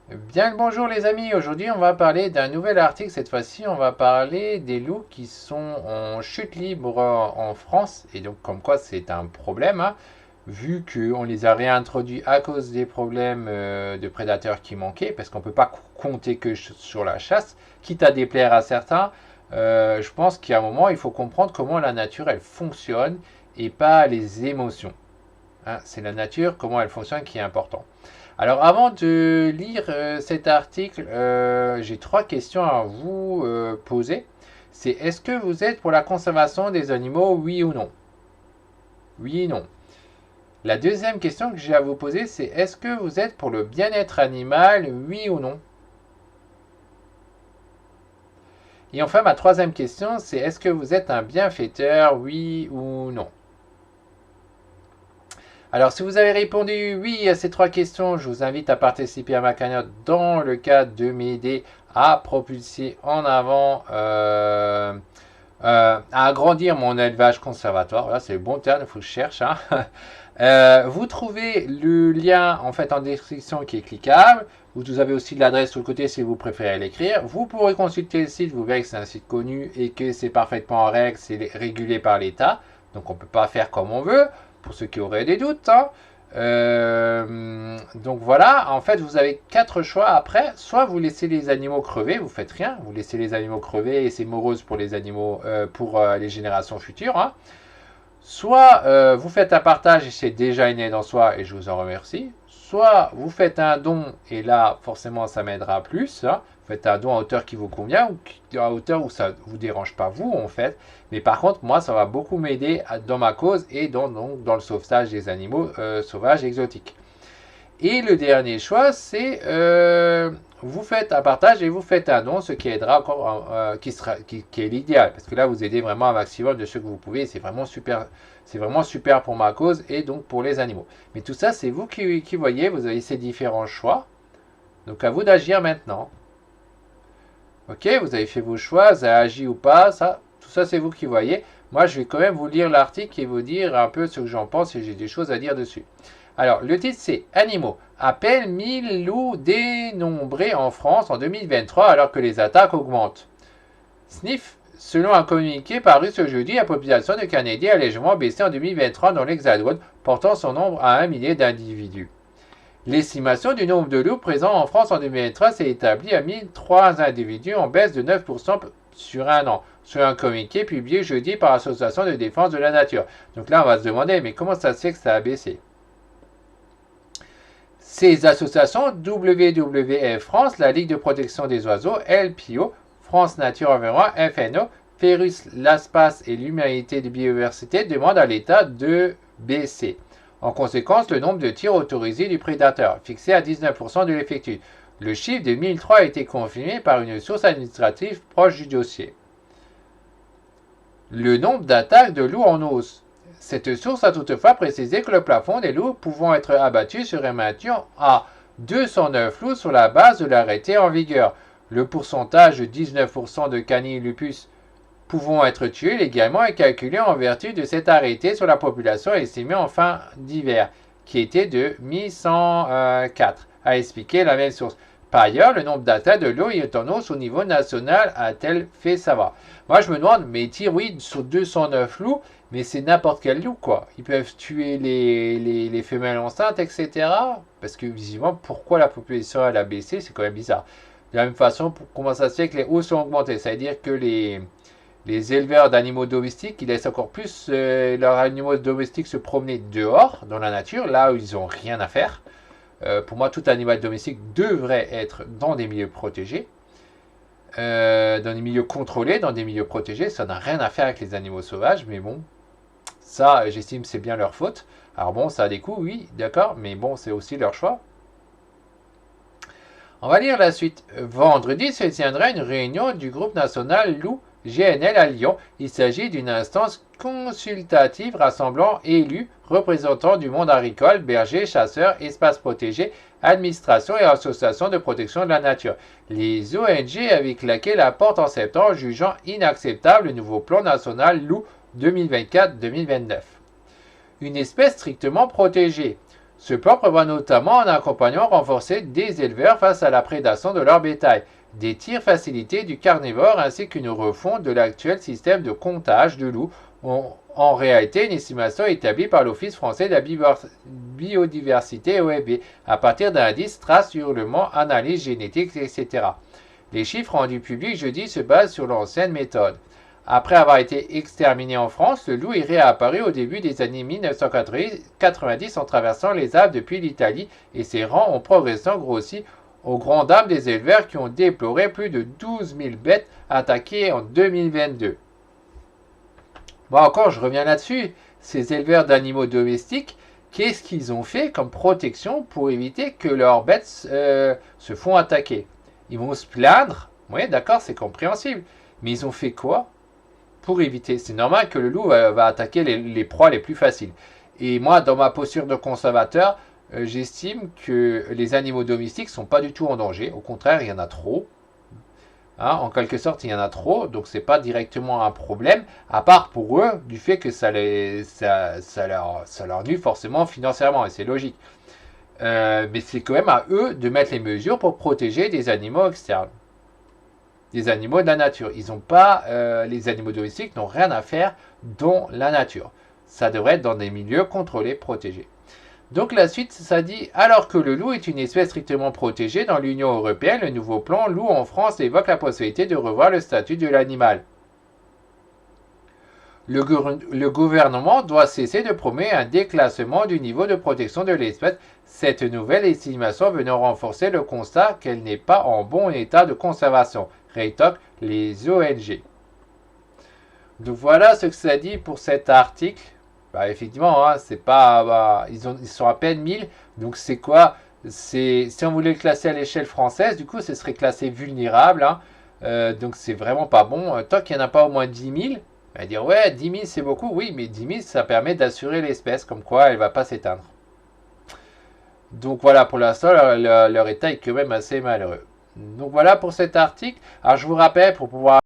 Bien le bonjour les amis, aujourd'hui on va parler d'un nouvel article, cette fois-ci on va parler des loups qui sont en chute libre en France, et donc comme quoi c'est un problème, hein, vu qu'on les a réintroduits à cause des problèmes de prédateurs qui manquaient, parce qu'on ne peut pas compter que sur la chasse, quitte à déplaire à certains. Je pense qu'à un moment il faut comprendre comment la nature elle fonctionne et pas les émotions, hein. C'est la nature, comment elle fonctionne qui est important. Alors avant de lire cet article, j'ai trois questions à vous poser. C'est est-ce que vous êtes pour la conservation des animaux, oui ou non? Oui et non. La deuxième question que j'ai à vous poser, c'est est-ce que vous êtes pour le bien-être animal, oui ou non? Et enfin, ma troisième question, c'est est-ce que vous êtes un bienfaiteur, oui ou non? Alors, si vous avez répondu oui à ces trois questions, je vous invite à participer à ma cagnotte dans le cadre de m'aider à propulser en avant, à agrandir mon élevage conservatoire. Là, c'est le bon terme, il faut que je cherche, hein. Vous trouvez le lien en fait en description qui est cliquable. Vous avez aussi l'adresse sur le côté si vous préférez l'écrire. Vous pourrez consulter le site, vous verrez que c'est un site connu et que c'est parfaitement en règle, c'est régulé par l'État. Donc on ne peut pas faire comme on veut, pour ceux qui auraient des doutes, hein. Donc voilà, en fait vous avez quatre choix après. Soit vous laissez les animaux crever, vous faites rien, vous laissez les animaux crever et c'est morose pour les animaux, pour les générations futures, hein. Soit vous faites un partage et c'est déjà une aide en soi et je vous en remercie. Soit vous faites un don et là forcément ça m'aidera plus, hein. Vous faites un don à hauteur qui vous convient ou à hauteur où ça ne vous dérange pas vous en fait. Mais par contre moi ça va beaucoup m'aider dans ma cause et donc, dans le sauvetage des animaux sauvages exotiques. Et le dernier choix, c'est vous faites un partage et vous faites un don, ce qui aidera encore, qui est l'idéal. Parce que là, vous aidez vraiment un maximum de ceux que vous pouvez. C'est vraiment super pour ma cause et donc pour les animaux. Mais tout ça, c'est vous qui voyez. Vous avez ces différents choix. Donc à vous d'agir maintenant. Ok, vous avez fait vos choix, ça a agi ou pas. Tout ça, c'est vous qui voyez. Moi, je vais quand même vous lire l'article et vous dire un peu ce que j'en pense et j'ai des choses à dire dessus. Alors, le titre c'est Animaux. À peine 1000 loups dénombrés en France en 2023 alors que les attaques augmentent. Sniff, selon un communiqué paru ce jeudi, la population de Canadiens a légèrement baissé en 2023 dans l'Hexagone, portant son nombre à 1 millier d'individus. L'estimation du nombre de loups présents en France en 2023 s'est établie à 1003 individus en baisse de 9% sur un an, sur un communiqué publié jeudi par l'Association de défense de la nature. Donc là, on va se demander, mais comment ça se fait que ça a baissé? Ces associations WWF France, la Ligue de protection des oiseaux, LPO, France Nature Environnement, FNO, Pérus, l'Espace et l'Humanité de Biodiversité demandent à l'État de baisser. En conséquence, le nombre de tirs autorisés du prédateur, fixé à 19% de l'effectif. Le chiffre de 1003 a été confirmé par une source administrative proche du dossier. Le nombre d'attaques de loups en hausse. Cette source a toutefois précisé que le plafond des loups pouvant être abattus serait maintenu à 209 loups sur la base de l'arrêté en vigueur. Le pourcentage de 19% de canis lupus pouvant être tués légalement est calculé en vertu de cet arrêté sur la population estimée en fin d'hiver, qui était de 1104, a expliqué la même source. Par ailleurs, le nombre d'attaques de loups est en hausse au niveau national, a-t-elle fait savoir. Moi, je me demande, mais ils tirent, oui, sur 209 loups, mais c'est n'importe quel loup, quoi. Ils peuvent tuer les femelles enceintes, etc. Parce que, visiblement, pourquoi la population elle a baissé, c'est quand même bizarre. De la même façon, comment ça se fait que les hausses ont augmenté? Ça veut dire que les éleveurs d'animaux domestiques, ils laissent encore plus leurs animaux domestiques se promener dehors, dans la nature, là où ils n'ont rien à faire. Pour moi, tout animal domestique devrait être dans des milieux protégés, dans des milieux contrôlés, dans des milieux protégés. Ça n'a rien à faire avec les animaux sauvages, mais bon, ça, j'estime, c'est bien leur faute. Alors bon, ça a des coûts, oui, d'accord, mais bon, c'est aussi leur choix. On va lire la suite. Vendredi se tiendra une réunion du groupe national Loup GNL à Lyon. Il s'agit d'une instance consultative rassemblant élus, représentants du monde agricole, bergers, chasseurs, espaces protégés, administration et associations de protection de la nature. Les ONG avec laquelle apportent en septembre, jugeant inacceptable le nouveau plan national Loup 2024-2029. Une espèce strictement protégée. Ce plan prévoit notamment un accompagnement renforcé des éleveurs face à la prédation de leur bétail, des tirs facilités du carnivore ainsi qu'une refonte de l'actuel système de comptage de loups. En réalité, une estimation établie par l'Office français de la biodiversité OFB à partir d'indices, traces, hurlements, analyses génétiques, etc. Les chiffres rendus publics jeudi se basent sur l'ancienne méthode. Après avoir été exterminé en France, le loup est réapparu au début des années 1990 en traversant les Alpes depuis l'Italie et ses rangs ont progressivement grossi aux grandes dames des éleveurs qui ont déploré plus de 12 000 bêtes attaquées en 2022. Bon, encore, je reviens là-dessus. Ces éleveurs d'animaux domestiques, qu'est-ce qu'ils ont fait comme protection pour éviter que leurs bêtes se font attaquer? Ils vont se plaindre, oui, d'accord, c'est compréhensible. Mais ils ont fait quoi pour éviter? C'est normal que le loup va attaquer les proies les plus faciles. Et moi, dans ma posture de conservateur, j'estime que les animaux domestiques ne sont pas du tout en danger. Au contraire, il y en a trop. Hein, en quelque sorte, il y en a trop, donc c'est pas directement un problème, à part pour eux, du fait que ça leur nuit forcément financièrement, et c'est logique. Mais c'est quand même à eux de mettre les mesures pour protéger des animaux externes, des animaux de la nature. Ils n'ont pas, les animaux domestiques n'ont rien à faire dans la nature. Ça devrait être dans des milieux contrôlés, protégés. Donc la suite, ça dit, alors que le loup est une espèce strictement protégée dans l'Union européenne, le nouveau plan loup en France évoque la possibilité de revoir le statut de l'animal. Le gouvernement doit cesser de promouvoir un déclassement du niveau de protection de l'espèce, cette nouvelle estimation venant renforcer le constat qu'elle n'est pas en bon état de conservation, rétorquent les ONG. Donc voilà ce que ça dit pour cet article. Bah, effectivement, hein, c'est pas, ils sont à peine 1000, donc c'est quoi? Si on voulait le classer à l'échelle française, du coup, ce serait classé vulnérable, hein. Donc c'est vraiment pas bon. Tant qu'il n'y en a pas au moins 10 000, on va dire ouais, 10 000 c'est beaucoup, oui, mais 10 000 ça permet d'assurer l'espèce, comme quoi elle va pas s'éteindre. Donc voilà, pour l'instant, leur état est quand même assez malheureux. Donc voilà pour cet article. Alors je vous rappelle, pour pouvoir